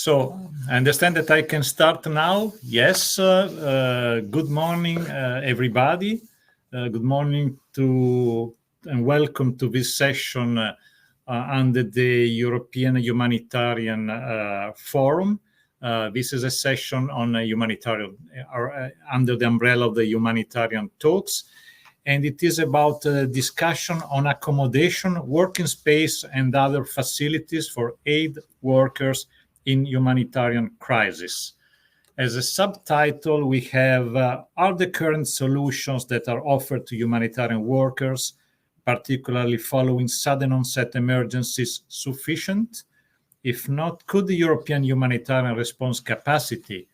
So I understand that I can start now. Yes. Good morning, everybody. Good morning to and welcome to this session under the European Humanitarian Forum. This is a session on humanitarian under the umbrella of the humanitarian talks. And it is about a discussion on accommodation, working space, and other facilities for aid workers in humanitarian crisis. As a subtitle, we have are the current solutions that are offered to humanitarian workers, particularly following sudden onset emergencies, sufficient? If not, could the European humanitarian response capacity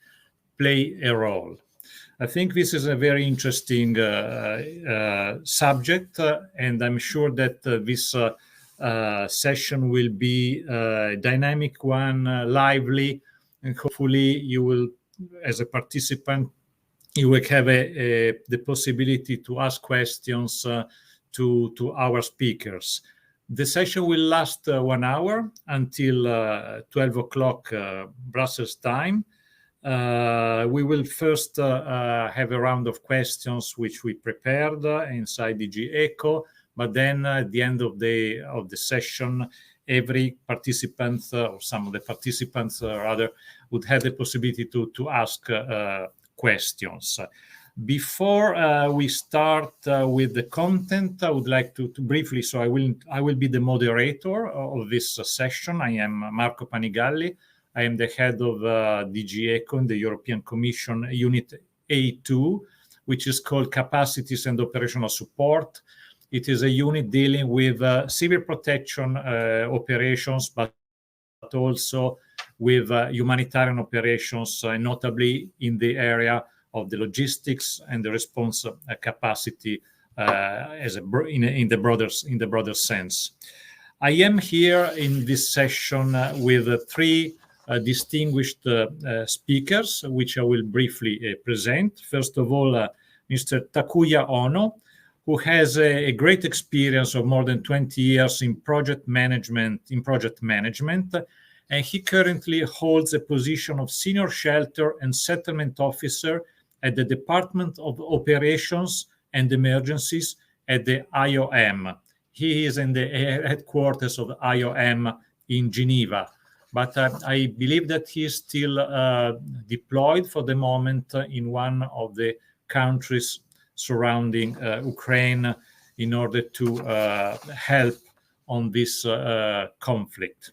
play a role? I think this is a very interesting subject, and I'm sure that this session will be a dynamic one, lively, and hopefully you will, as a participant, you will have the possibility to ask questions to our speakers. The session will last 1 hour until 12 o'clock Brussels time. We will first have a round of questions which we prepared inside DG ECHO, but then at the end of the session, every participant or some of the participants rather would have the possibility to ask questions. Before we start with the content, I would like to briefly, so I will be the moderator of this session. I am Marco Panigalli. I am the head of DG ECHO in the European Commission Unit A2, which is called Capacities and Operational Support. It is a unit dealing with civil protection operations, but also with humanitarian operations, notably in the area of the logistics and the response capacity in the broader sense. I am here in this session with three distinguished speakers, which I will briefly present. First of all, Mr. Takuya Ono, who has a great experience of more than 20 years in project management, and he currently holds a position of Senior Shelter and Settlement Officer at the Department of Operations and Emergencies at the IOM. He is in the headquarters of IOM in Geneva. But I believe that he is still deployed for the moment in one of the countries surrounding Ukraine in order to help on this conflict.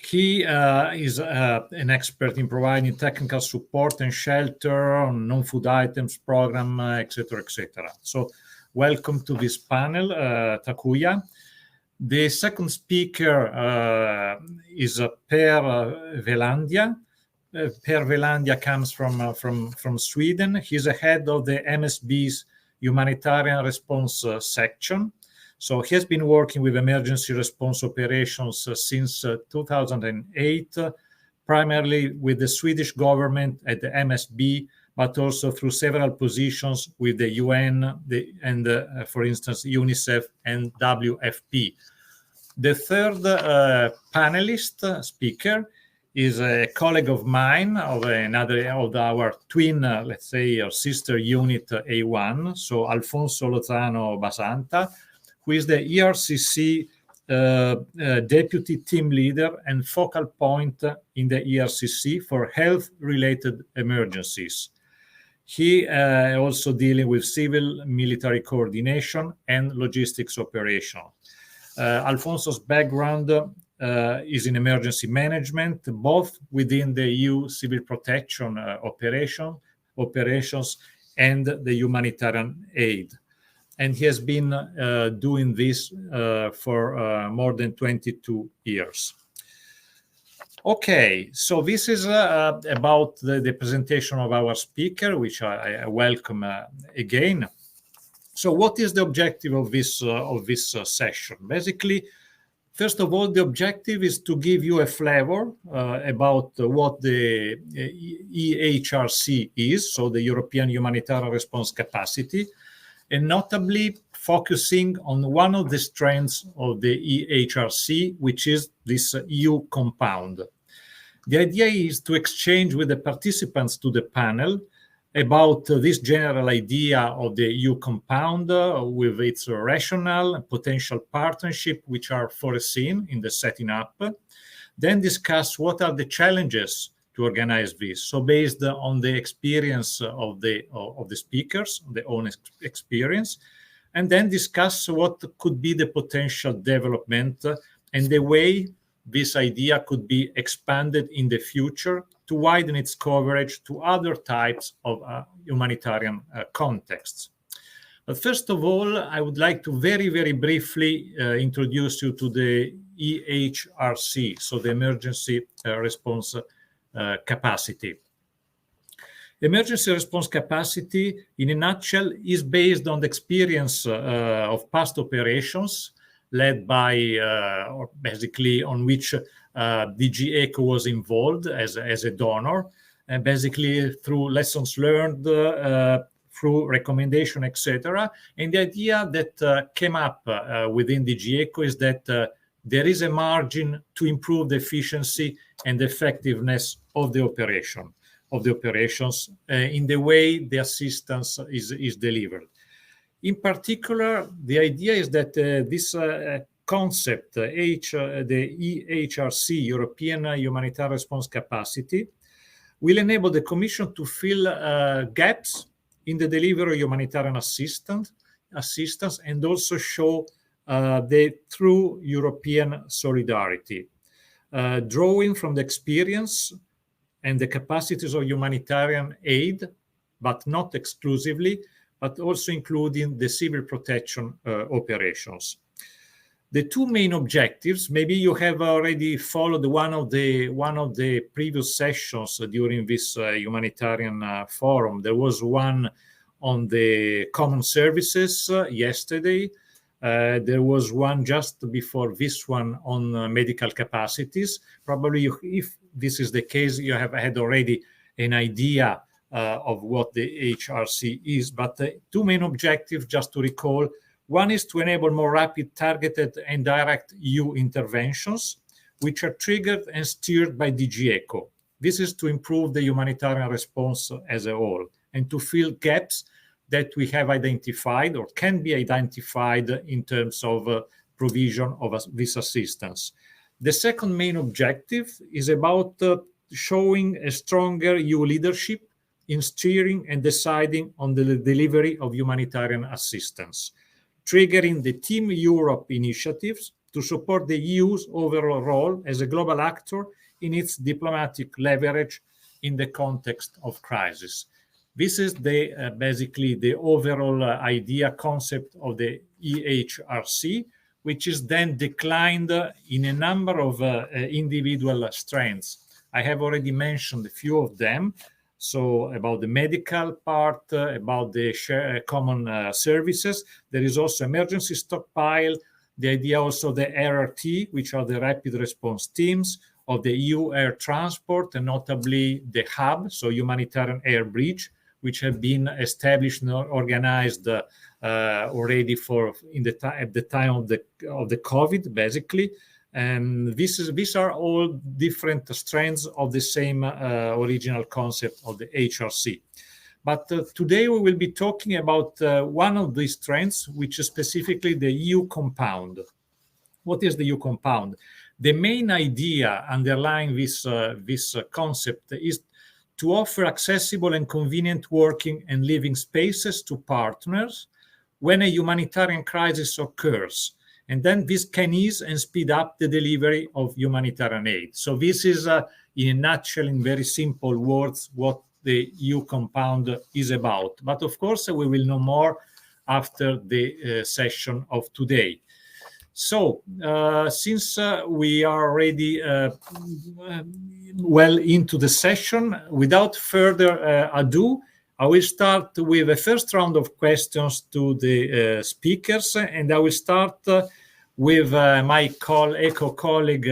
He is an expert in providing technical support and shelter on non-food items program, etc., etc. So welcome to this panel, Takuya. The second speaker is Per Velandia. Per Velandia comes from Sweden. He's the head of the MSB's humanitarian response section. So he has been working with emergency response operations since 2008, primarily with the Swedish government at the MSB, but also through several positions with the UN and, for instance, UNICEF and WFP. The third panelist speaker is a colleague of mine, of another of our twin, let's say, or sister unit A1, so Alfonso Lozano Basanta, who is the ERCC deputy team leader and focal point in the ERCC for health-related emergencies. He also dealing with civil military coordination and logistics operation. Alfonso's background is in emergency management, both within the EU civil protection operations and the humanitarian aid. And he has been doing this for more than 22 years. Okay, so this is about the presentation of our speaker, which I welcome again. So what is the objective of this session? Basically, first of all, the objective is to give you a flavor about what the EHRC is, so the European Humanitarian Response Capacity, and notably focusing on one of the strengths of the EHRC, which is this EU compound. The idea is to exchange with the participants to the panel about this general idea of the EU compound with its rationale and potential partnership which are foreseen in the setting up, then discuss what are the challenges to organize this. So based on the experience of the speakers, their own experience, and then discuss what could be the potential development and the way this idea could be expanded in the future to widen its coverage to other types of humanitarian contexts. But first of all, I would like to very, very briefly introduce you to the EHRC, so the Emergency Response Capacity. Emergency response capacity, in a nutshell, is based on the experience of past operations led by, or basically on which DG ECHO was involved as a donor, and basically through lessons learned, through recommendation, etc. And the idea that came up within DG ECHO is that there is a margin to improve the efficiency and effectiveness of the operation, of the operations in the way the assistance is delivered. In particular, the idea is that this concept, the EHRC, European Humanitarian Response Capacity, will enable the Commission to fill gaps in the delivery of humanitarian assistance and also show the true European solidarity, drawing from the experience and the capacities of humanitarian aid, but not exclusively, but also including the civil protection operations. The two main objectives, maybe you have already followed one of the previous sessions during this humanitarian forum. There was one on the common services yesterday. There was one just before this one on medical capacities. Probably if this is the case, you have had already an idea of what the HRC is. But the two main objectives, just to recall, one is to enable more rapid, targeted, and direct EU interventions, which are triggered and steered by DG ECHO. This is to improve the humanitarian response as a whole and to fill gaps that we have identified or can be identified in terms of provision of this assistance. The second main objective is about showing a stronger EU leadership in steering and deciding on the delivery of humanitarian assistance, triggering the Team Europe initiatives to support the EU's overall role as a global actor in its diplomatic leverage in the context of crisis. This is basically the overall idea concept of the EHRC, which is then declined in a number of individual strengths. I have already mentioned a few of them. So about the medical part, about the common services. There is also emergency stockpile, the idea also the RRT, which are the rapid response teams of the EU air transport, and notably the hub, so humanitarian air bridge, which have been established and organized already at the time of the COVID, basically. And these are all different strands of the same original concept of the HRC. But today we will be talking about one of these strands, which is specifically the EU compound. What is the EU compound? The main idea underlying this concept is to offer accessible and convenient working and living spaces to partners when a humanitarian crisis occurs. And then this can ease and speed up the delivery of humanitarian aid. So this is, in a nutshell, in very simple words, what the EU compound is about. But of course, we will know more after the session of today. So since we are already well into the session, without further ado, I will start with the first round of questions to the speakers, and I will start with my colleague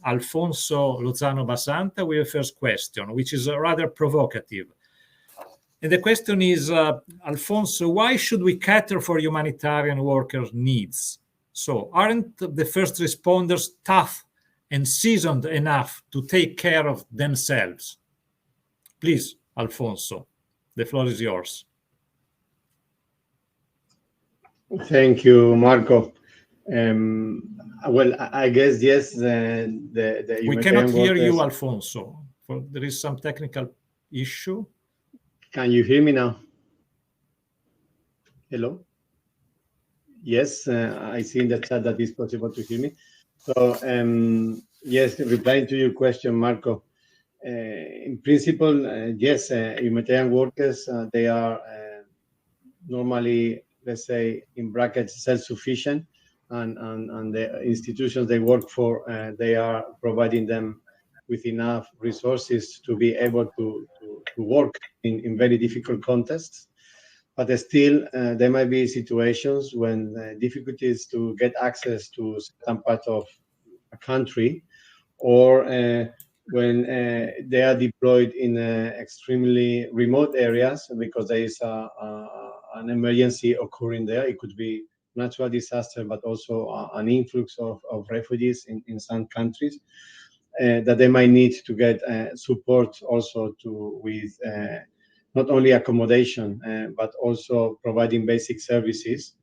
Alfonso Lozano Basanta with the first question, which is rather provocative. And the question is, Alfonso, why should we cater for humanitarian workers' needs? So aren't the first responders tough and seasoned enough to take care of themselves? Please, Alfonso, the floor is yours. Thank you, Marco. Well, I guess, yes, the we cannot hear you, Alfonso. There is some technical issue. Can you hear me now? Hello? Yes, I see in the chat that it's possible to hear me. So, yes, replying to your question, Marco, in principle, yes, humanitarian workers, they are normally, let's say, in brackets, self-sufficient, and the institutions they work for, they are providing them with enough resources to be able to work in very difficult contexts. But still, there might be situations when difficulties to get access to some part of a country, or when they are deployed in extremely remote areas because there is an emergency occurring there. It could be natural disaster, but also an influx of refugees in some countries, that they might need to get support also with not only accommodation, but also providing basic services,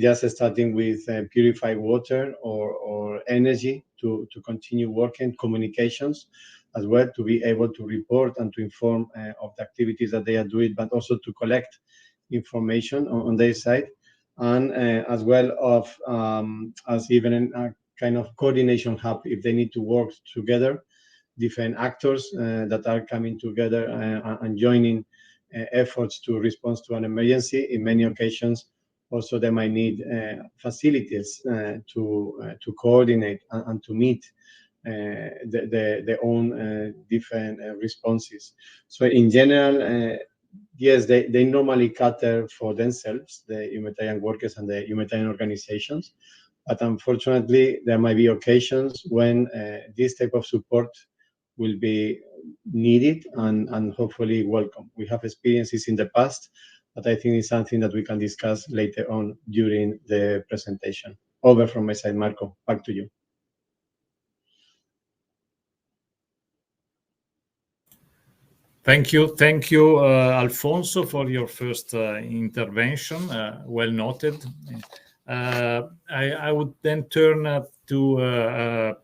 just starting with purified water or energy to continue working, communications as well, to be able to report and to inform of the activities that they are doing, but also to collect information on their side, and as well of as even a kind of coordination hub if they need to work together, different actors that are coming together and joining efforts to respond to an emergency. In many occasions, also they might need facilities to coordinate and to meet their own different responses. So in general, yes, they normally cater for themselves, the humanitarian workers and the humanitarian organizations. But unfortunately, there might be occasions when this type of support will be needed and hopefully welcome. We have experiences in the past, but I think it's something that we can discuss later on during the presentation. Over from my side, Marco, back to you. Thank you, Alfonso, for your first intervention. Well noted. I would then turn to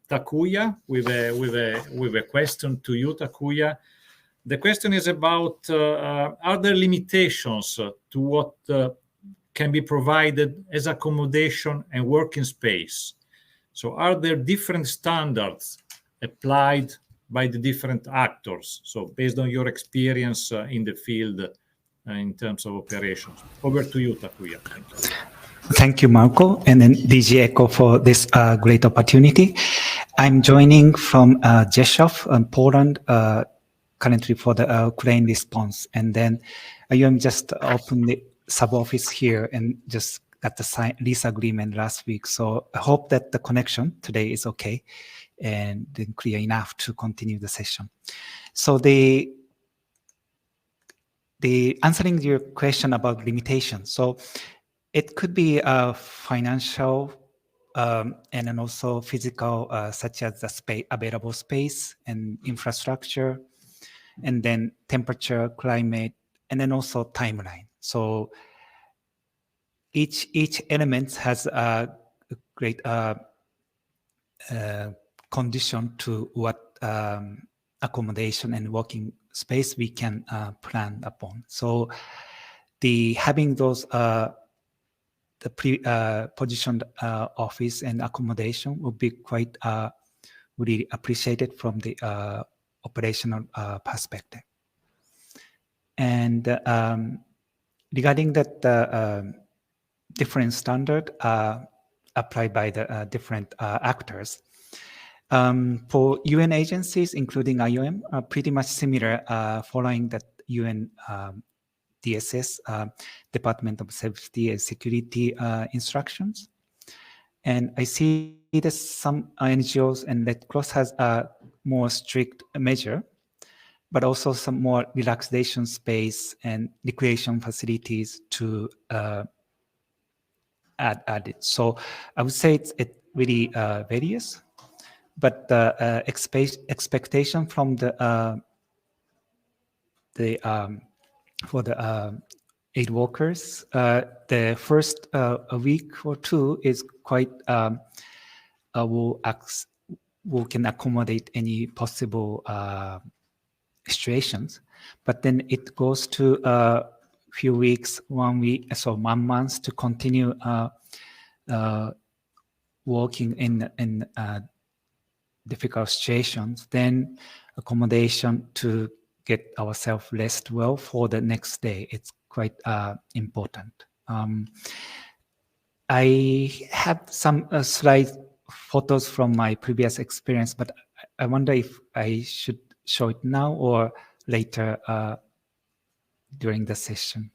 Takuya with a question to you, Takuya. The question is about are there limitations to what can be provided as accommodation and working space? So are there different standards applied by the different actors? So based on your experience in the field in terms of operations. Over to you, Takuya. Thank you. Thank you, Marco, and then DG ECHO for this great opportunity. I'm joining from Rzeszów, Poland, currently for the Ukraine response. And then IOM just opened the sub-office here and just got the lease agreement last week. So I hope that the connection today is okay and then clear enough to continue the session. So the answering your question about limitations. So it could be financial and then also physical, such as the available space and infrastructure, and then temperature, climate, and then also timeline. So each element has a great condition to what accommodation and working space we can plan upon. So having those the positioned office and accommodation would be quite really appreciated from the operational perspective. And regarding that different standard applied by the different actors, for UN agencies, including IOM, are pretty much similar following that UN DSS, Department of Safety and Security instructions. And I see that some NGOs and Red Cross has a more strict measure. but also some more relaxation space and recreation facilities to add it. So I would say it really varies, but the expectation from for the aid workers, the first a week or two is quite will can accommodate any possible situations, but then it goes to a few weeks, 1 week, so 1 month to continue working in difficult situations. Then accommodation to get ourselves rest well for the next day. It's quite important. I have some slide photos from my previous experience, but I wonder if I should show it now or later during the session.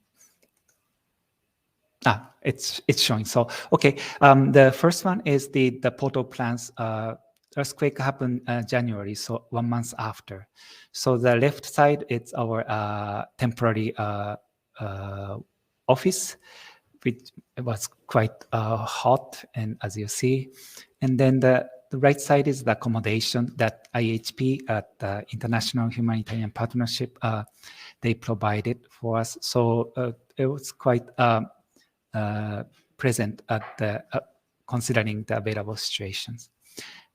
It's showing. So okay, the first one is the Port-au-Prince earthquake happened January, so 1 month after. So the left side it's our temporary office, which was quite hot, and as you see, and then the right side is the accommodation that IHP at the International Humanitarian Partnership they provided for us. So it was quite present at the considering the available situations.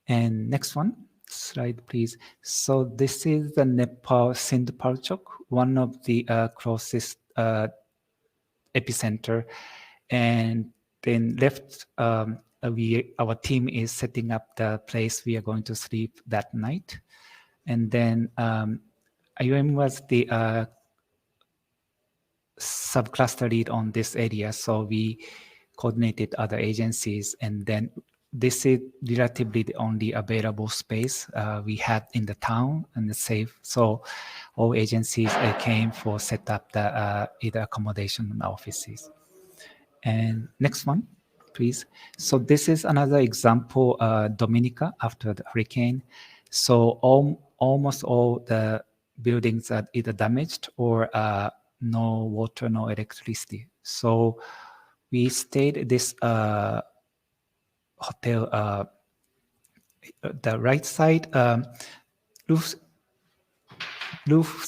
And next one slide, please. So this is the Nepal Sindh-Palchok, one of the closest epicenter. And then left, our team is setting up the place we are going to sleep that night. And then IOM was the subcluster lead on this area, so we coordinated other agencies, and then this is relatively the only available space we had in the town and it's safe. So all agencies came for set up the either accommodation and offices. And next one, please. So this is another example, Dominica after the hurricane. So almost all the buildings are either damaged or no water, no electricity. So we stayed at this hotel, the right side, roofs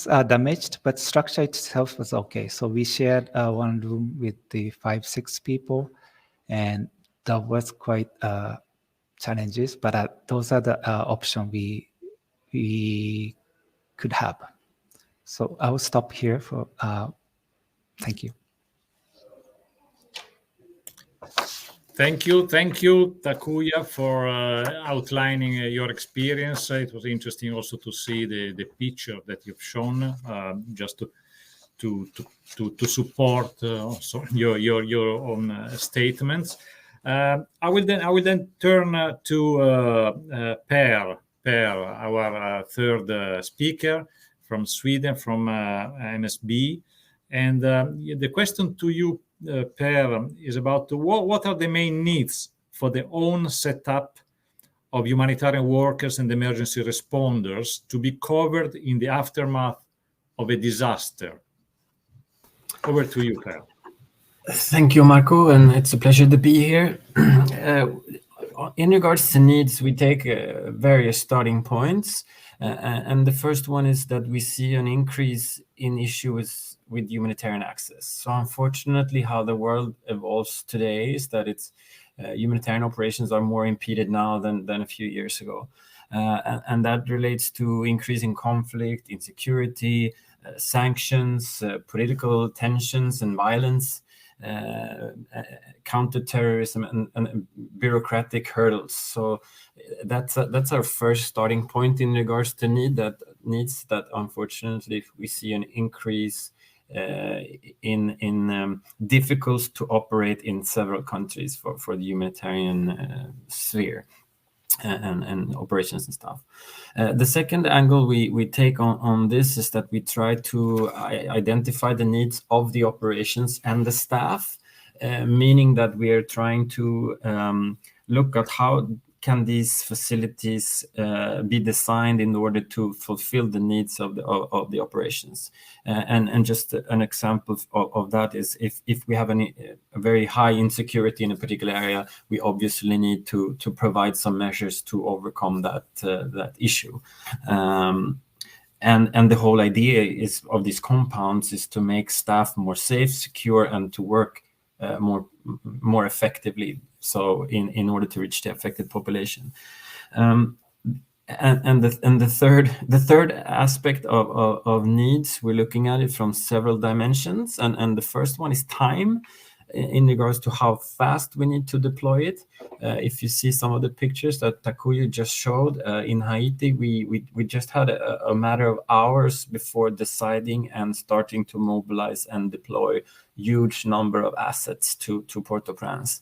are damaged, but structure itself was okay. So we shared one room with the 5-6 people, and that was quite challenges, but those are the options we could have. So I will stop here for, thank you. Thank you, Takuya, for outlining your experience. It was interesting also to see the picture that you've shown, just to support also your own statements. I will then turn to Per, our third speaker from Sweden, from NSB, and the question to you, Per, is about what are the main needs for the own setup of humanitarian workers and emergency responders to be covered in the aftermath of a disaster? Over to you, Per. Thank you, Marco, and it's a pleasure to be here. In regards to needs, we take various starting points, and the first one is that we see an increase in issues with humanitarian access. So unfortunately, how the world evolves today is that it's humanitarian operations are more impeded now than a few years ago. And that relates to increasing conflict, insecurity, sanctions, political tensions and violence, counterterrorism and bureaucratic hurdles. So that's our first starting point in regards to needs that unfortunately we see an increase in difficult to operate in several countries for the humanitarian sphere and operations and stuff. The second angle we take on this is that we try to identify the needs of the operations and the staff, meaning that we are trying to look at how can these facilities be designed in order to fulfill the needs of the operations? And just an example of that is if we have a very high insecurity in a particular area, we obviously need to provide some measures to overcome that issue. And the whole idea of these compounds is to make staff more safe, secure, and to work more effectively. So in order to reach the affected population. And the third aspect of needs, we're looking at it from several dimensions, and the first one is time, in regards to how fast we need to deploy it. If you see some of the pictures that Takuya just showed in Haiti, we just had a matter of hours before deciding and starting to mobilize and deploy huge number of assets to Port-au-Prince.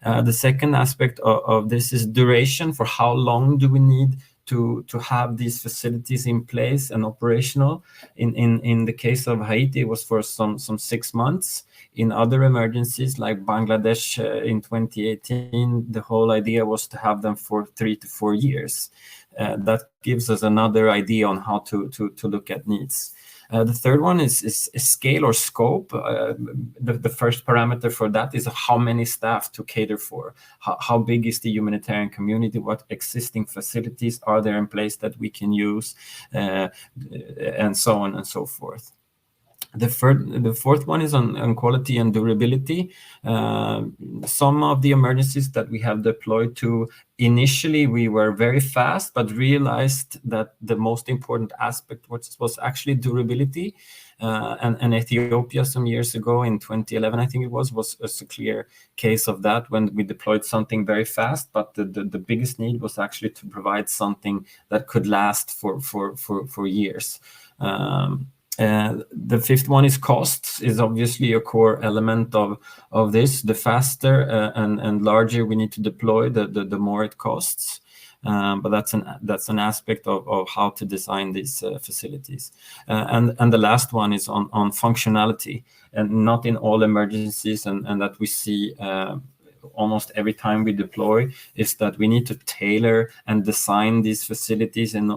The second aspect of this is duration. For how long do we need to have these facilities in place and operational? In the case of Haiti, it was for some 6 months. In other emergencies like Bangladesh in 2018, the whole idea was to have them for 3 to 4 years. That gives us another idea on how to look at needs. The third one is scale or scope. The first parameter for that is how many staff to cater for. How big is the humanitarian community? What existing facilities are there in place that we can use? And so on and so forth. The fourth one is on quality and durability. Some of the emergencies that we have deployed to, initially we were very fast, but realized that the most important aspect was actually durability. And Ethiopia some years ago in 2011, I think it was a clear case of that, when we deployed something very fast, but the biggest need was actually to provide something that could last for years. The fifth one is costs, is obviously a core element of this. The faster and larger we need to deploy, the more it costs. But that's an aspect of how to design these facilities. And the last one is on functionality, and not in all emergencies, and that we see almost every time we deploy, is that we need to tailor and design these facilities in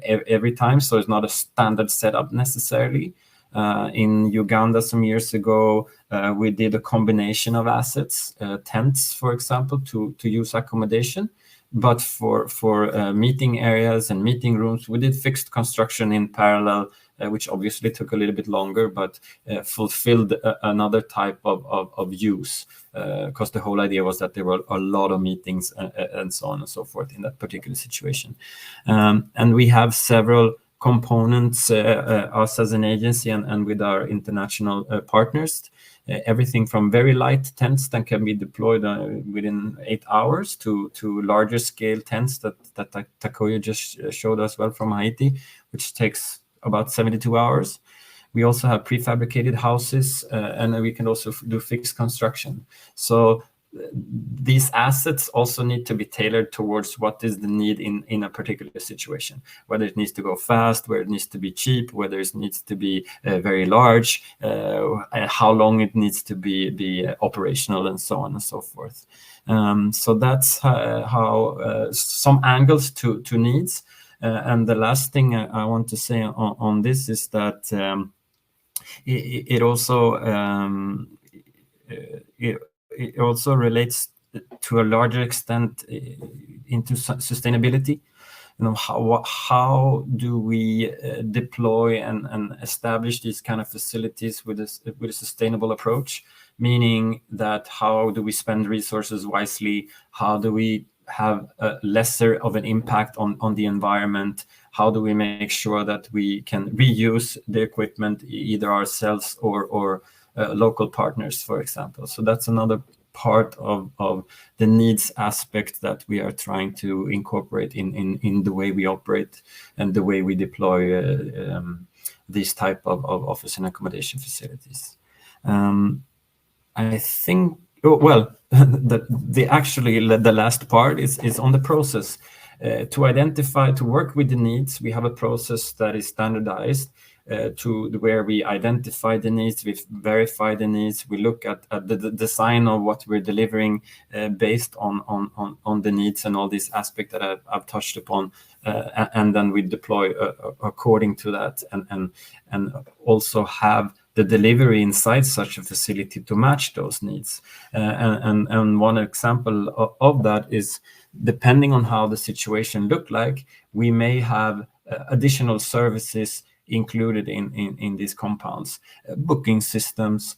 every time. So it's not a standard setup necessarily. In Uganda some years ago, we did a combination of assets, tents, for example, to use accommodation. But for meeting areas and meeting rooms, we did fixed construction in parallel, which obviously took a little bit longer, but fulfilled another type of use, because the whole idea was that there were a lot of meetings and so on and so forth in that particular situation. And we have several components, us as an agency and with our international partners, everything from very light tents that can be deployed within 8 hours to larger scale tents that Takuya just showed us well from Haiti, which takes about 72 hours. We also have prefabricated houses, and we can also do fixed construction. So these assets also need to be tailored towards what is the need in a particular situation, whether it needs to go fast, whether it needs to be cheap, whether it needs to be very large, how long it needs to be operational, and so on and so forth. So that's how some angles to needs. And the last thing I want to say on this is that it also relates to a larger extent into sustainability. You know, how do we deploy and establish these kind of facilities with a sustainable approach? Meaning that how do we spend resources wisely? How do we have lesser of an impact on the environment? How do we make sure that we can reuse the equipment, either ourselves or local partners, for example? So that's another part of the needs aspect that we are trying to incorporate in the way we operate and the way we deploy these type of office and accommodation facilities. I think, well, the last part is on the process. To identify, to work with the needs, we have a process that is standardized, to where we identify the needs, we verify the needs, we look at the design of what we're delivering based on the needs and all these aspects that I've touched upon, and then we deploy according to that, and also have the delivery inside such a facility to match those needs. And one example of that is, depending on how the situation looked like, we may have additional services included in these compounds, booking systems,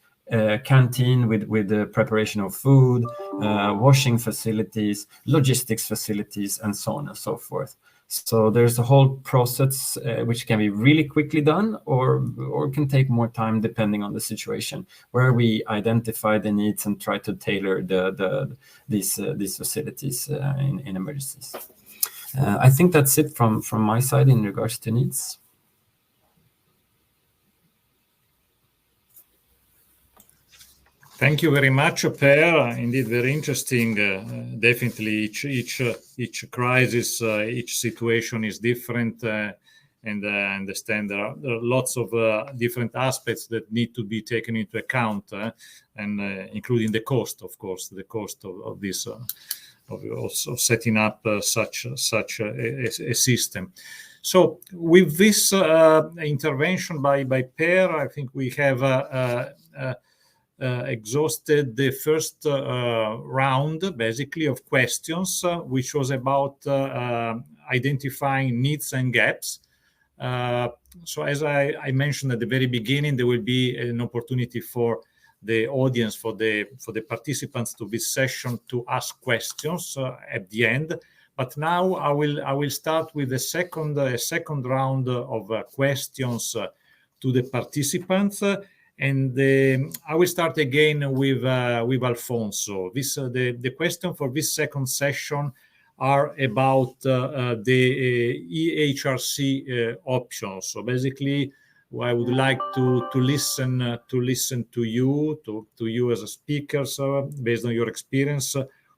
canteen with the preparation of food, washing facilities, logistics facilities, and so on and so forth. So there's a whole process which can be really quickly done, or can take more time depending on the situation, where we identify the needs and try to tailor these facilities in emergencies. I think that's it from my side in regards to needs. Thank you very much, Per. Indeed, very interesting. Definitely, each crisis, each situation is different, and I understand there are lots of different aspects that need to be taken into account, and including the cost, of course, the cost of this, of also setting up such a system. So, with this intervention by Per, I think we have exhausted the first round, basically, of questions, which was about identifying needs and gaps. So as I mentioned at the very beginning, there will be an opportunity for the audience, for the participants to this session, to ask questions at the end. But now I will start with a second round of questions to the participants. And I will start again with Alfonso. The question for this second session are about the EHRC options. So basically, I would like to listen to you as a speaker, based on your experience.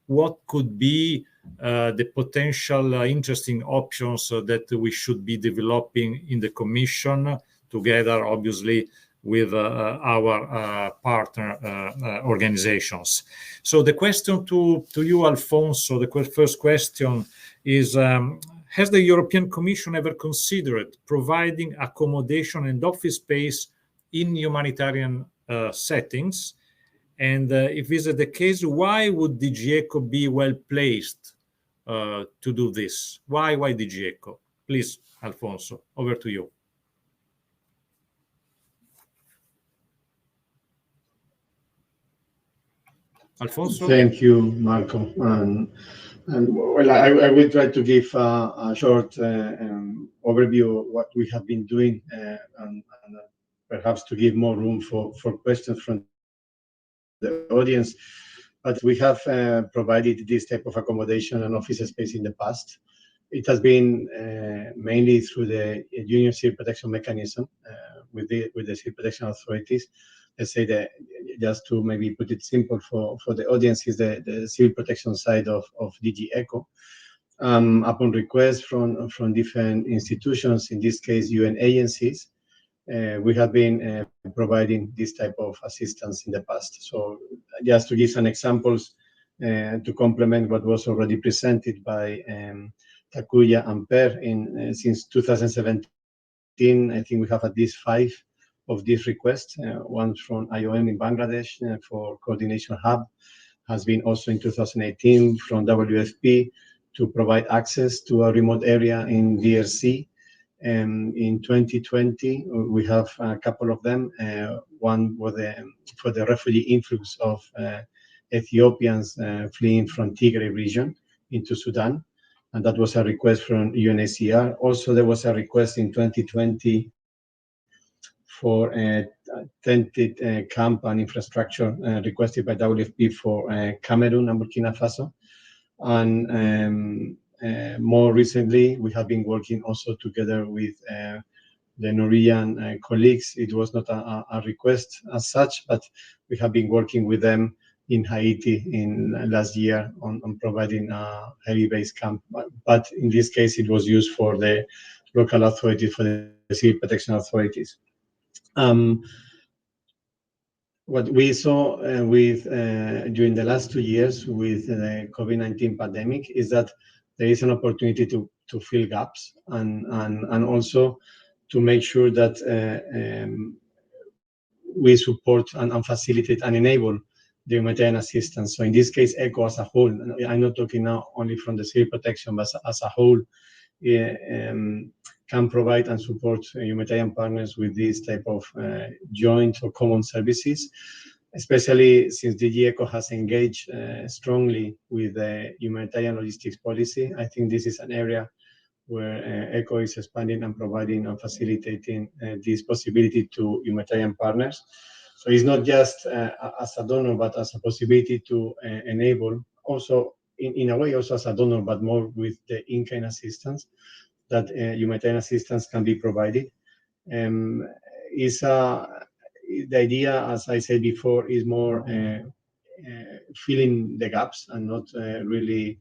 What could be the potential interesting options that we should be developing in the Commission together, obviously, with our partner organizations. So the question to you, Alfonso, the first question is, has the European Commission ever considered providing accommodation and office space in humanitarian settings? And if this is the case, why would DG ECHO be well placed to do this? Why DG ECHO? Please, Alfonso, over to you. Alfonso? Thank you, Marco. And well, I will try to give a short overview of what we have been doing, and perhaps to give more room for questions from the audience. But we have provided this type of accommodation and office space in the past. It has been mainly through the Union Civil Protection Mechanism with the Civil Protection Authorities. Let's say that, just to maybe put it simple for the audience, is the civil protection side of DG ECHO. Upon request from different institutions, in this case UN agencies, we have been providing this type of assistance in the past. So just to give some examples to complement what was already presented by Takuya and Per, since 2017, I think we have at least 5 of these requests. One from IOM in Bangladesh for coordination hub, has been also in 2018 from WFP to provide access to a remote area in DRC. In 2020, we have a couple of them. One was for the refugee influx of Ethiopians fleeing from Tigray region into Sudan, and that was a request from UNHCR. Also, there was a request in 2020 for a tented camp and infrastructure requested by WFP for Cameroon and Burkina Faso. And more recently, we have been working also together with the Norwegian colleagues. It was not a request as such, but we have been working with them in Haiti in last year on providing a heavy base camp. But in this case, it was used for the local authorities, for the civil protection authorities. What we saw during the last 2 years with the COVID-19 pandemic is that there is an opportunity to fill gaps and also to make sure that we support and facilitate and enable the humanitarian assistance. So in this case, ECHO as a whole, I'm not talking now only from the civil protection, but as a whole, can provide and support humanitarian partners with this type of joint or common services, especially since DG ECHO has engaged strongly with the humanitarian logistics policy. I think this is an area where ECHO is expanding and providing and facilitating this possibility to humanitarian partners. So it's not just as a donor, but as a possibility to enable, also in a way also as a donor, but more with the in-kind assistance that humanitarian assistance can be provided. The idea, as I said before, is more filling the gaps and not really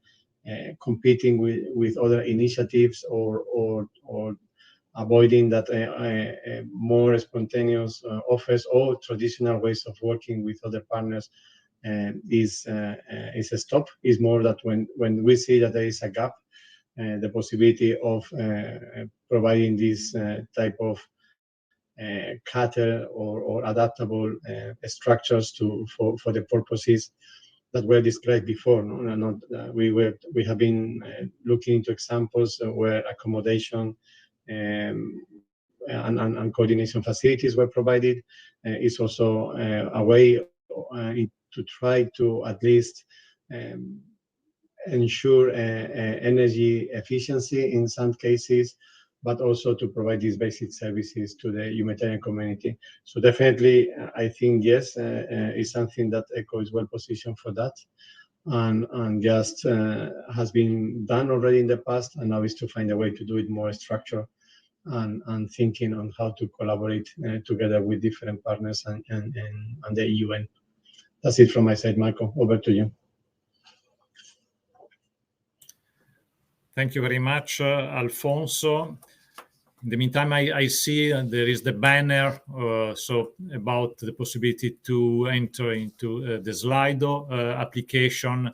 competing with other initiatives or avoiding that more spontaneous offers or traditional ways of working with other partners is a stop. Is more that when we see that there is a gap, the possibility of providing this type of cutter or adaptable structures for the purposes that were described before. No? We have been looking into examples where accommodation and coordination facilities were provided. It's also a way to try to at least ensure energy efficiency in some cases, but also to provide these basic services to the humanitarian community. So definitely, I think, yes, it's something that ECHO is well positioned for that, and just has been done already in the past, and now is to find a way to do it more structured and thinking on how to collaborate together with different partners and the UN. That's it from my side, Marco. Over to you. Thank you very much, Alfonso. In the meantime, I see there is the banner, so about the possibility to enter into the Slido application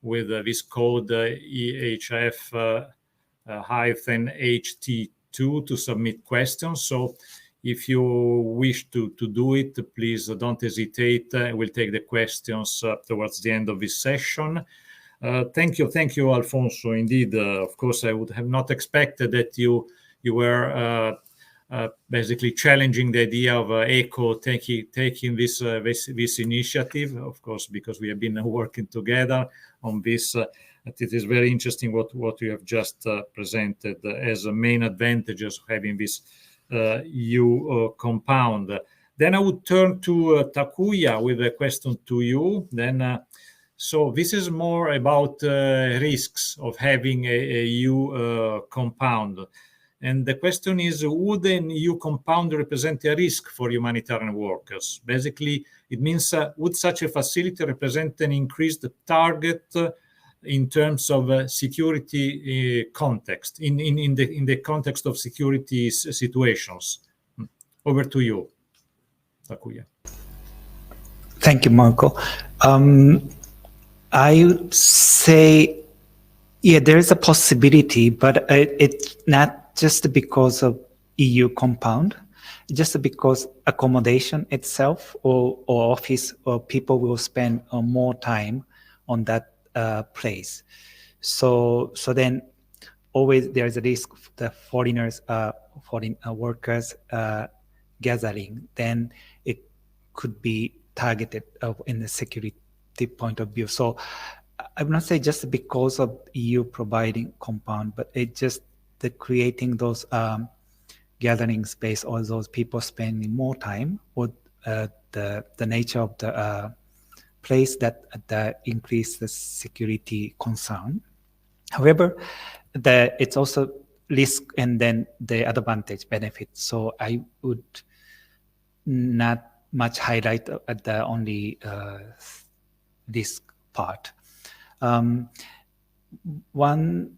with this code EHF-HT2 to submit questions. So if you wish to do it, please don't hesitate. We'll take the questions towards the end of this session. Thank you, Alfonso. Indeed, of course, I would have not expected that you were basically challenging the idea of ECHO taking this initiative. Of course, because we have been working together on this. It is very interesting what you have just presented as a main advantages of having this EU compound. Then I would turn to Takuya with a question to you. Then. So this is more about risks of having a EU compound. And the question is, would an EU compound represent a risk for humanitarian workers? Basically, it means, would such a facility represent an increased target in terms of security context, in the context of security situations? Over to you, Takuya. Thank you, Marco. I would say, yeah, there is a possibility, but it's not just because of EU compound, just because accommodation itself or office or people will spend more time on that place. So then always there is a risk of the foreign workers gathering. Then it could be targeted in the security point of view. So I would not say just because of EU providing compound, but it just the creating those gathering space or those people spending more time with the nature of the place that increase the security concern. However, it's also risk and then the advantage benefit. So I would not much highlight at the only risk part. One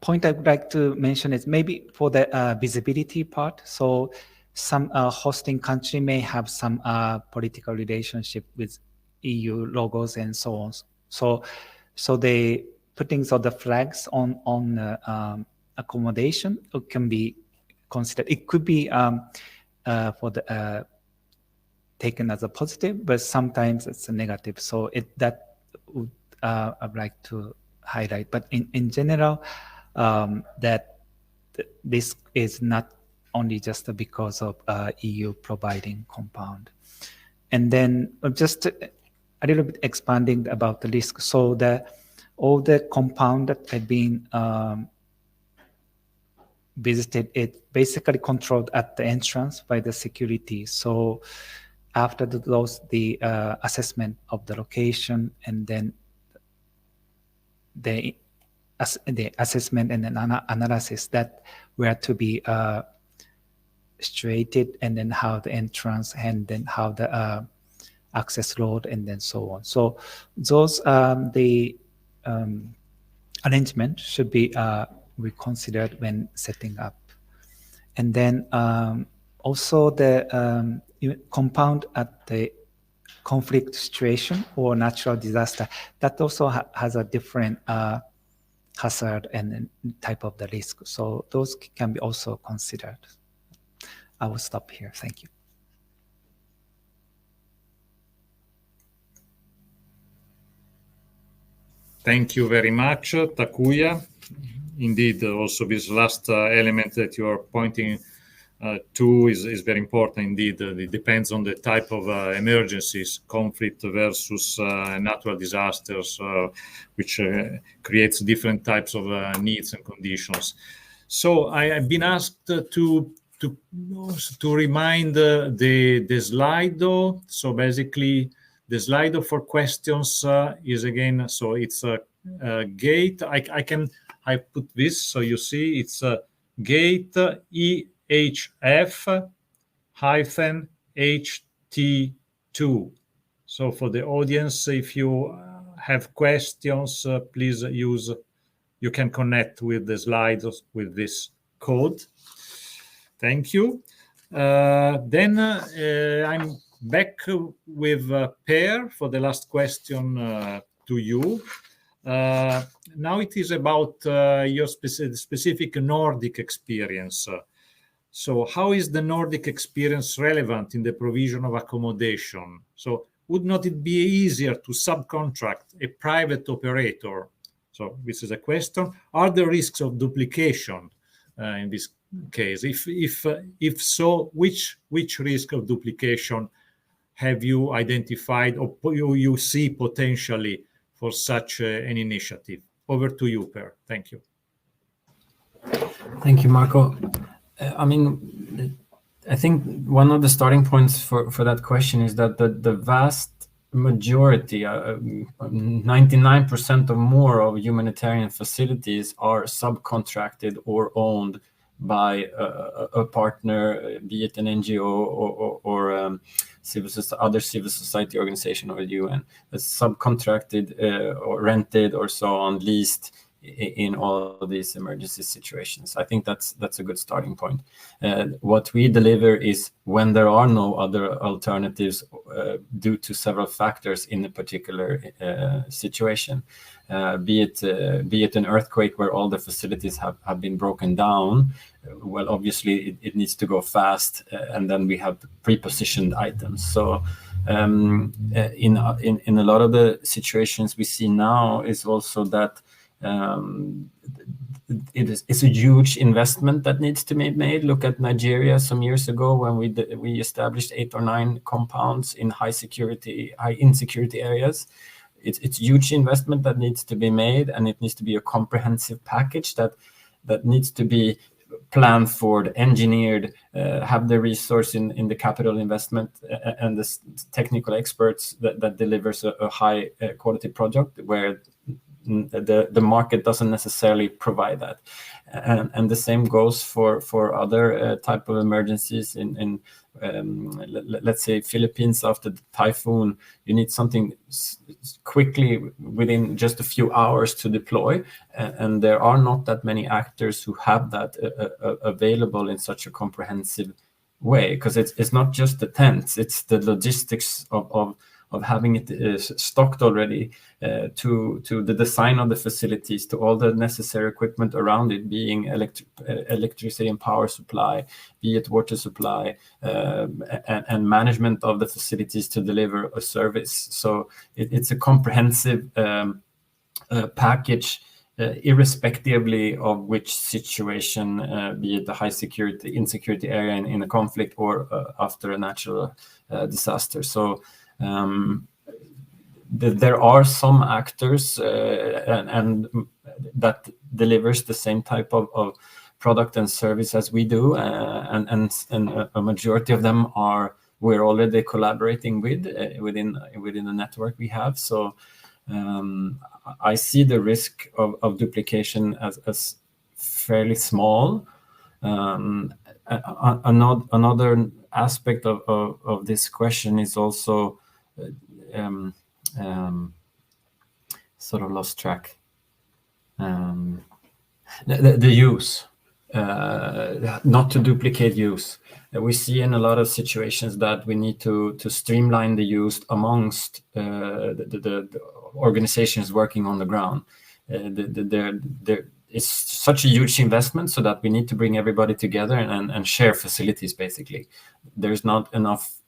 point I would like to mention is maybe for the visibility part. So some hosting country may have some political relationship with EU logos and so on. So they putting sort of flags on accommodation can be considered. It could be for the taken as a positive, but sometimes it's a negative. So that would I'd like to highlight. But in general, that this is not only just because of EU providing compound. And then just a little bit expanding about the risk. So all the compound that had been visited, it basically controlled at the entrance by the security. So after the assessment of the location, and then the assessment and then analysis that were to be situated, and then how the entrance, and then how the access road, and then so on. So those the arrangement should be reconsidered when setting up. And then also the compound at the conflict situation or natural disaster, that also has a different hazard and type of the risk. So those can be also considered. I will stop here. Thank you. Thank you very much, Takuya. Indeed, also this last element that you are pointing to is very important indeed. It depends on the type of emergencies, conflict versus natural disasters, which creates different types of needs and conditions. So I've been asked to remind the Slido. So basically, the Slido for questions is again, so it's a gate. I put this, so you see it's a gate EHF-HT2. So for the audience, if you have questions, please you can connect with the slides with this code. Thank you. Then I'm back with Per for the last question to you. Now it is about your specific Nordic experience. So how is the Nordic experience relevant in the provision of accommodation? So would not it be easier to subcontract a private operator? So this is a question. Are there risks of duplication in this case? If so, which risk of duplication have you identified or you see potentially for such an initiative? Over to you, Per. Thank you. Thank you, Marco. I mean, I think one of the starting points for that question is that the vast majority, 99% or more of humanitarian facilities are subcontracted or owned by a partner, be it an NGO or other civil society organization or UN, that's subcontracted or rented or so on, leased in all of these emergency situations. I think that's a good starting point. What we deliver is when there are no other alternatives due to several factors in a particular situation, be it an earthquake where all the facilities have been broken down. Well, obviously it needs to go fast, and then we have pre-positioned items. So in a lot of the situations we see now is also that it's a huge investment that needs to be made. Look at Nigeria some years ago when we established 8 or 9 compounds in high insecurity areas. It's huge investment that needs to be made, and it needs to be a comprehensive package that needs to be planned for, engineered, have the resource in the capital investment and the technical experts that delivers a high quality project where the market doesn't necessarily provide that. and the same goes for other type of emergencies in let's say Philippines after the typhoon. You need something quickly within just a few hours to deploy, and there are not that many actors who have that available in such a comprehensive way, because it's not just the tents, it's the logistics of having it stocked already, to the design of the facilities, to all the necessary equipment around it, being electricity and power supply, be it water supply, and management of the facilities to deliver a service. So it's a comprehensive package, irrespectively of which situation, be it a high security, insecurity area in a conflict, or after a natural disaster. So there are some actors and that delivers the same type of product and service as we do, and a majority of them we're already collaborating with within the network we have. So I see the risk of duplication as fairly small. Another aspect of this question is also sort of lost track. The use, not to duplicate use. We see in a lot of situations that we need to streamline the use amongst the organizations working on the ground. It's such a huge investment, so that we need to bring everybody together and share facilities, basically. There's not enough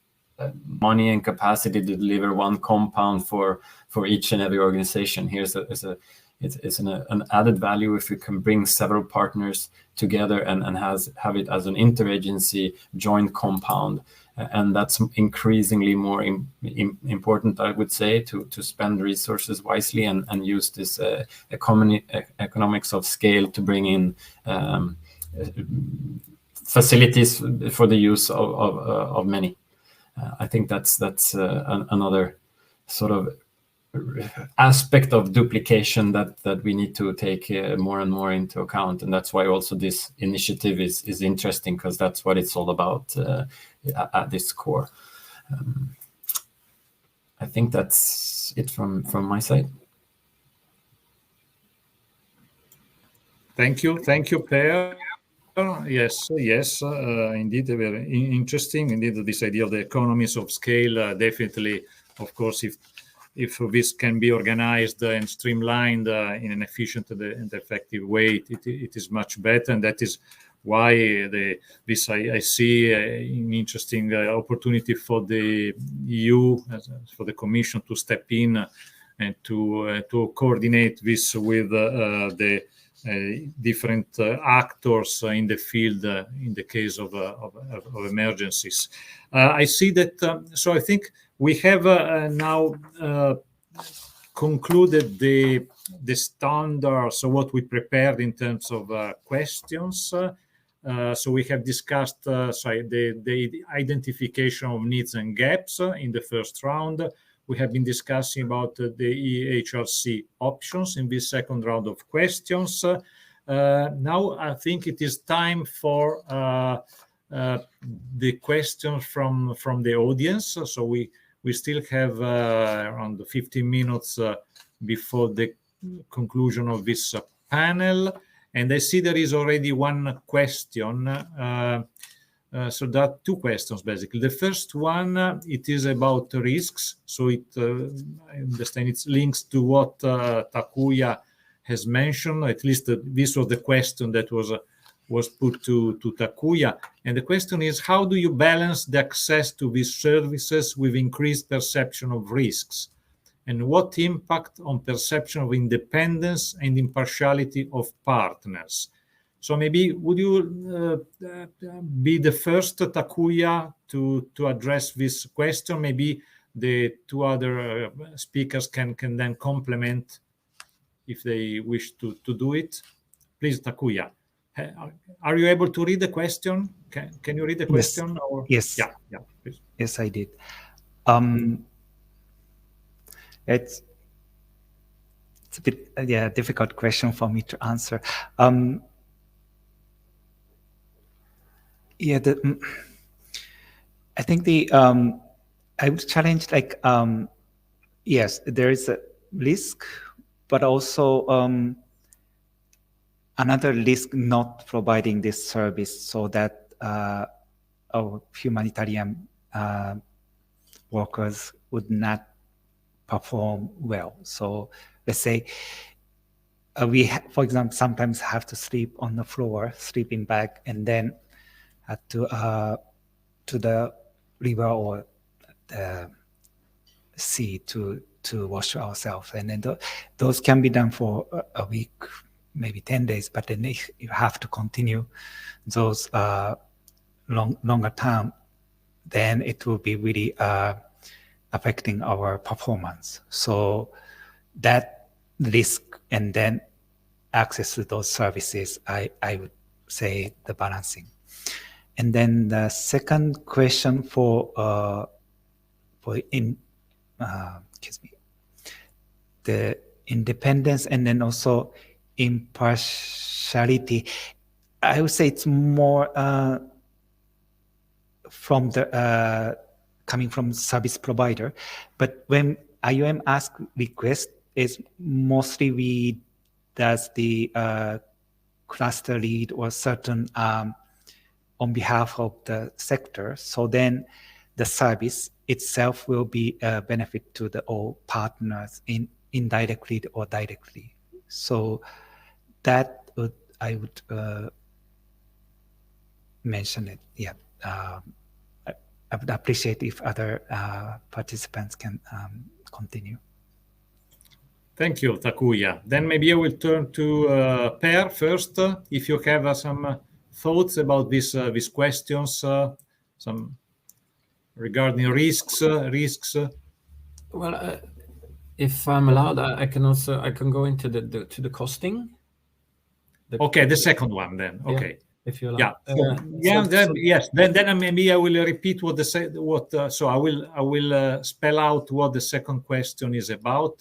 money and capacity to deliver one compound for each and every organization. It's an added value if we can bring several partners together and have it as an interagency joint compound. And that's increasingly more important, I would say, to spend resources wisely and use this economics of scale to bring in facilities for the use of many. I think that's another sort of aspect of duplication that we need to take more and more into account, and that's why also this initiative is interesting, because that's what it's all about at this core. I think that's it from my side. Thank you, Per. Yes, indeed, very interesting. Indeed, this idea of the economies of scale, definitely, of course, if this can be organized and streamlined in an efficient and effective way, it is much better. And that is why I see an interesting opportunity for the EU, for the Commission to step in and to coordinate this with the different actors in the field in the case of emergencies. I see that, so I think we have now concluded the standards, so what we prepared in terms of questions. So we have discussed the identification of needs and gaps in the first round. We have been discussing about the EHRC options in this second round of questions. Now I think it is time for the questions from the audience. So we still have around 15 minutes before the conclusion of this panel. And I see there is already one question. So there are two questions, basically. The first one, it is about risks. So I understand it links to what Takuya has mentioned. At least this was the question that was put to Takuya. And the question is, how do you balance the access to these services with increased perception of risks? And what impact on perception of independence and impartiality of partners? So maybe would you be the first, Takuya, to address this question? Maybe the two other speakers can then complement if they wish to do it. Please, Takuya. Are you able to read the question? Can you read the question? Yes. Yeah, please. Yes, I did. It's a bit difficult question for me to answer. Yeah, I think I would challenge yes, there is a risk, but also another risk not providing this service so that our humanitarian workers would not perform well. So let's say for example, sometimes have to sleep on the floor, sleeping bag, and then have to the river or the sea to wash ourselves. And then those can be done for a week, maybe 10 days, but then if you have to continue those longer term, then it will be really affecting our performance. So that risk and then access to those services, I would say the balancing. And then the second question for the independence and then also impartiality, I would say it's more from the coming from service provider. But when IOM ask request, is mostly we does the cluster lead or certain on behalf of the sector. So then the service itself will be a benefit to the all partners indirectly or directly. So that I would mention it. Yeah. I would appreciate if other participants can continue. Thank you, Takuya. Then maybe I will turn to Per first. If you have some thoughts about these questions, some regarding risks. Well, if I'm allowed, I can go into the costing. Okay, the second one then. Okay. Yeah, if you allow. Yes. Then maybe I will repeat so I will spell out what the second question is about.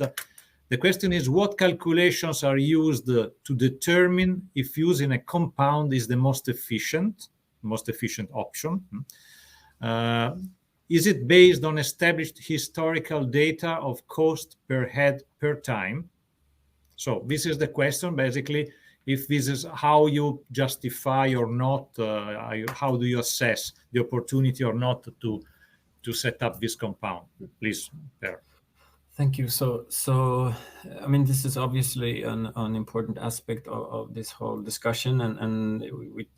The question is, what calculations are used to determine if using a compound is the most efficient option? Is it based on established historical data of cost per head per time? So this is the question, basically, if this is how you justify or not, how do you assess the opportunity or not to set up this compound? Please, Per. Thank you. So I mean, this is obviously an important aspect of this whole discussion, and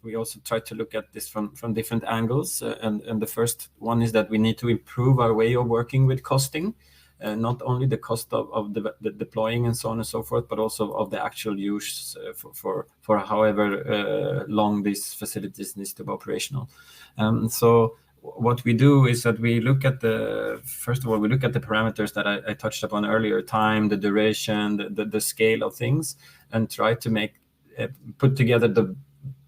we also try to look at this from different angles. And the first one is that we need to improve our way of working with costing, not only the cost of the deploying and so on and so forth, but also of the actual use for however long these facilities needs to be operational. So what we do is that we look at first of all, we look at the parameters that I touched upon earlier: time, the duration, the scale of things, and try to put together the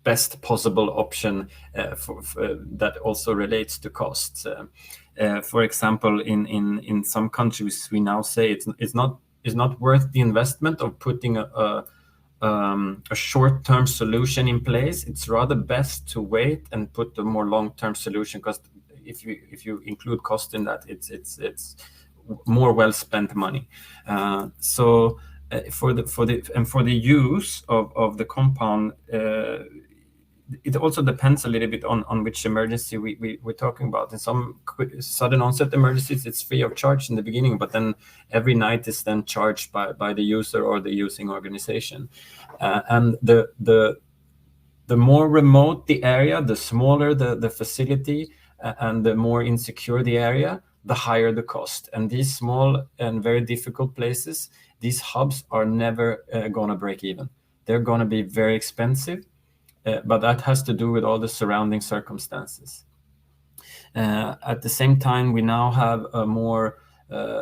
best possible option that also relates to costs. For example, in some countries, we now say it's not worth the investment of putting a short-term solution in place. It's rather best to wait and put a more long-term solution, because if you include cost in that, it's more well spent money. So for the use of the compound, it also depends a little bit on which emergency we're talking about. In some sudden onset emergencies, it's free of charge in the beginning, but then every night is then charged by the user or the using organization. And the more remote the area, the smaller the facility, and the more insecure the area, the higher the cost. And these small and very difficult places, these hubs are never going to break even. They're going to be very expensive. But that has to do with all the surrounding circumstances. At the same time, we now have a more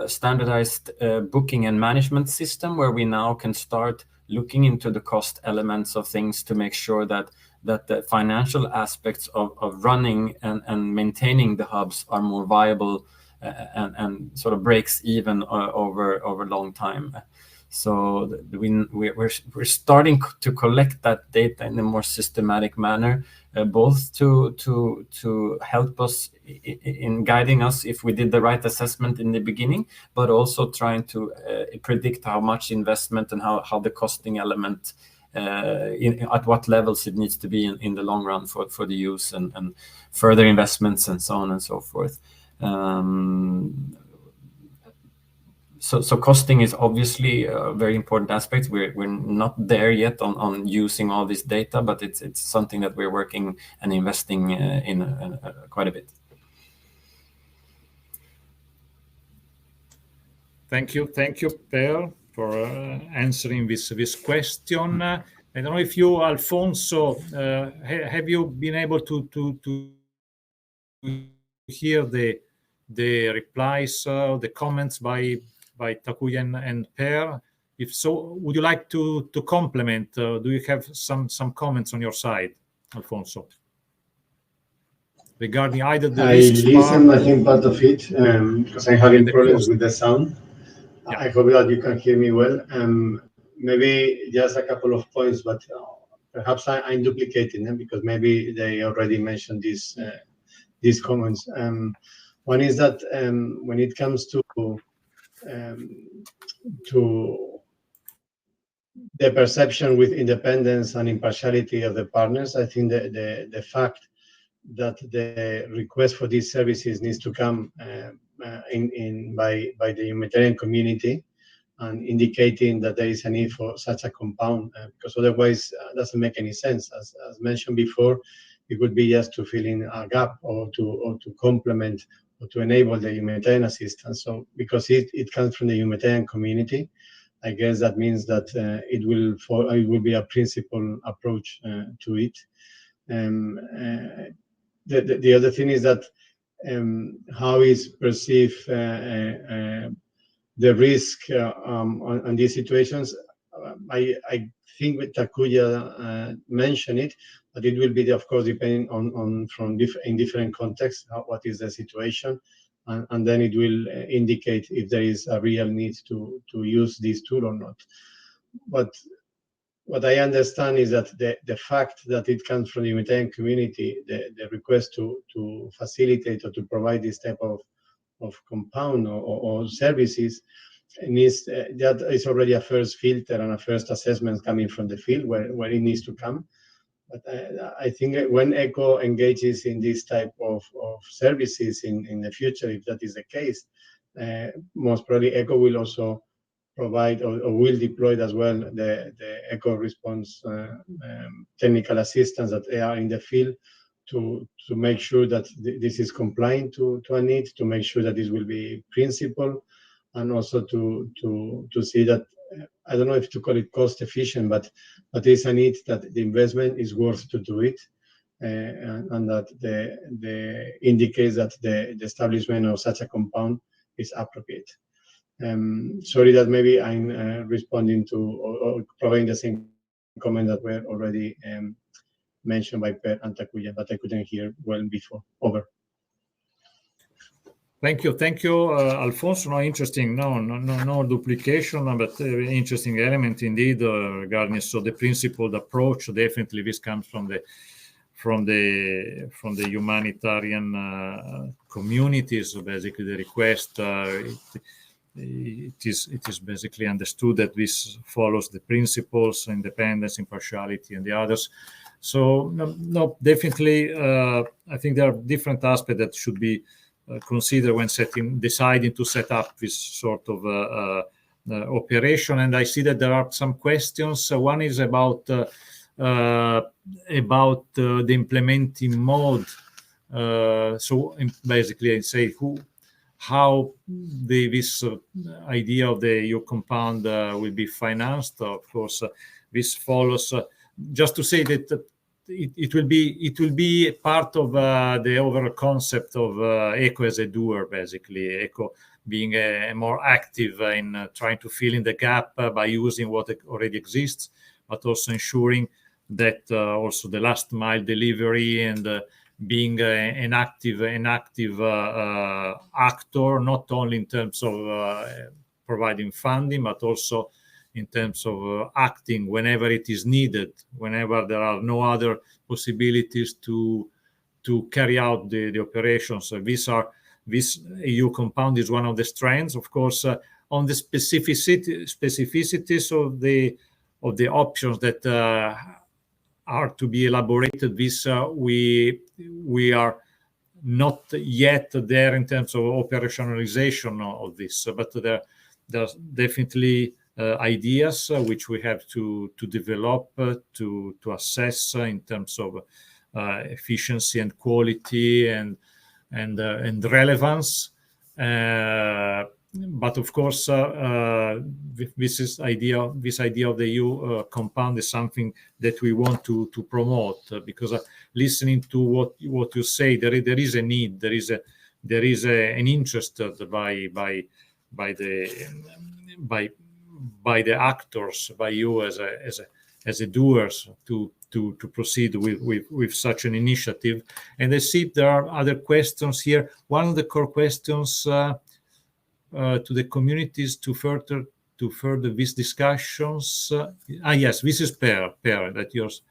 standardized booking and management system, where we now can start looking into the cost elements of things to make sure that the financial aspects of running and maintaining the hubs are more viable and sort of breaks even over a long time. So we're starting to collect that data in a more systematic manner, both to help us in guiding us if we did the right assessment in the beginning, but also trying to predict how much investment and how the costing element, at what levels it needs to be in the long run for the use and further investments and so on and so forth. So costing is obviously a very important aspect. We're not there yet on using all this data, but it's something that we're working and investing in quite a bit. Thank you, Per, for answering this question. I don't know if you, Alfonso, have you been able to hear the replies, the comments by Takuya and Per? If so, would you like to complement? Do you have some comments on your side, Alfonso, regarding either the risks listened, part? I think, part of it because I'm having problems with the sound. Yeah. I hope that you can hear me well. Maybe just a couple of points, but perhaps I'm duplicating them because maybe they already mentioned these comments. One is that when it comes to the perception with independence and impartiality of the partners, I think the fact that the request for these services needs to come by the humanitarian community and indicating that there is a need for such a compound, because otherwise it doesn't make any sense. As mentioned before, it would be just to fill in a gap or to complement or to enable the humanitarian assistance. So because it comes from the humanitarian community, I guess that means that it will be a principled approach to it. The other thing is that how is perceived the risk on these situations. I think with Takuya mentioned it, but it will be, of course, depending on in different contexts, what is the situation, and then it will indicate if there is a real need to use this tool or not. But what I understand is that the fact that it comes from the humanitarian community, the request to facilitate or to provide this type of compound or services needs that is already a first filter and a first assessment coming from the field where it needs to come. But I think when ECHO engages in this type of services in the future, if that is the case, most probably ECHO will also provide or will deploy as well the ECHO response technical assistance that they are in the field to make sure that this is compliant to a need, to make sure that this will be principled, and also to see that, I don't know if to call it cost efficient, but there's a need that the investment is worth to do it, and that the indicates that the establishment of such a compound is appropriate. Sorry that maybe I'm responding to or providing the same comment that were already mentioned by Per and Takuya, but I couldn't hear well before. Over. Thank you, Alfonso. No, interesting. No duplication, but interesting element indeed regarding the principled approach. Definitely, this comes from the humanitarian communities. So basically, the request it is basically understood that this follows the principles, independence, impartiality, and the others. So no, definitely, I think there are different aspects that should be considered when deciding to set up this sort of operation. And I see that there are some questions. One is about the implementing mode. Basically, I say how this idea of the EU compound will be financed. Of course, this follows. Just to say that it will be part of the overall concept of ECHO as a doer, basically. ECHO being more active in trying to fill in the gap by using what already exists, but also ensuring that also the last mile delivery and being an active actor, not only in terms of providing funding, but also in terms of acting whenever it is needed, whenever there are no other possibilities to carry out the operations. This EU compound is one of the strengths, of course. On the specificities of the options that are to be elaborated, we are not yet there in terms of operationalization of this, but there's definitely ideas which we have to develop, to assess in terms of efficiency and quality and relevance. But of course, this idea of the EU compound is something that we want to promote, because listening to what you say, there is a need, there is an interest by the actors, by you as a doers to proceed with such an initiative. And I see there are other questions here. One of the core questions to the communities to further these discussions. Yes, this is Per that yours.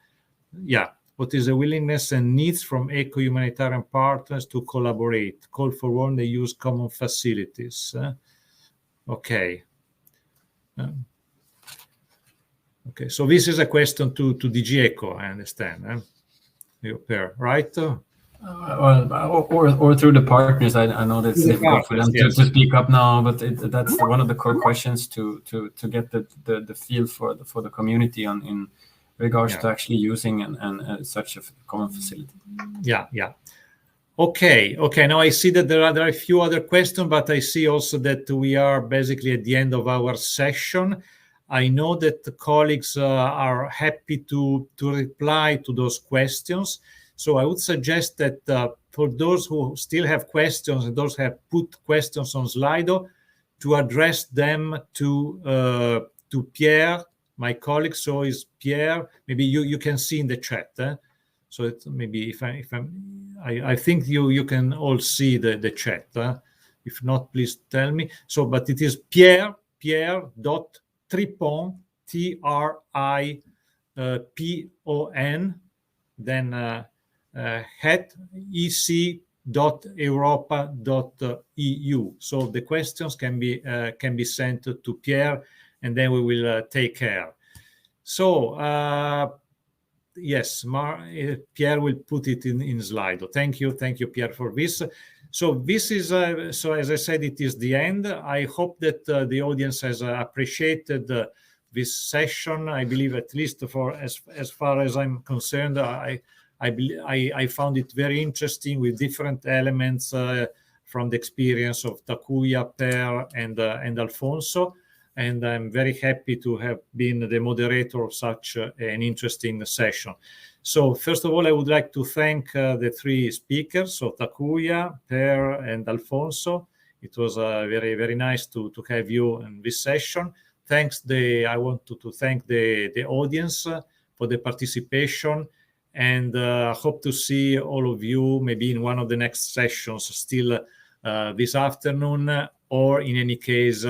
Yeah. What is the willingness and needs from eco-humanitarian partners to collaborate? Call for one, they use common facilities. Okay. Okay, so this is a question to DG ECO, I understand. Per, right? Or through the partners. I know that's difficult for them to speak up now, but that's one of the core questions to get the feel for the community in regards to actually using and such a common facility. Yeah. Okay. Now I see that there are a few other questions, but I see also that we are basically at the end of our session. I know that the colleagues are happy to reply to those questions. So I would suggest that for those who still have questions and those who have put questions on Slido, to address them to Pierre, my colleague. So is Pierre? Maybe you can see in the chat. So it, maybe if I think you can all see the chat. If not, please tell me. So, but it is Pierre.Tripon, TRIPON, then at ec.europa.eu. So the questions can be sent to Pierre, and then we will take care. So yes, Pierre will put it in Slido. Thank you, Pierre, for this. So this is so as I said, it is the end. I hope that the audience has appreciated this session. I believe, at least for as far as I'm concerned, I found it very interesting, with different elements from the experience of Takuya, Per, and Alfonso. And I'm very happy to have been the moderator of such an interesting session. So first of all, I would like to thank the three speakers, so Takuya, Per, and Alfonso. It was very, very nice to have you in this session. I want to thank the audience for the participation, and hope to see all of you maybe in one of the next sessions still this afternoon, or in any case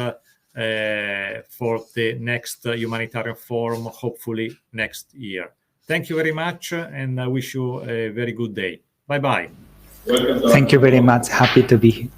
for the next humanitarian forum, hopefully next year. Thank you very much, and I wish you a very good day. Bye-bye. Thank you very much. Happy to be here.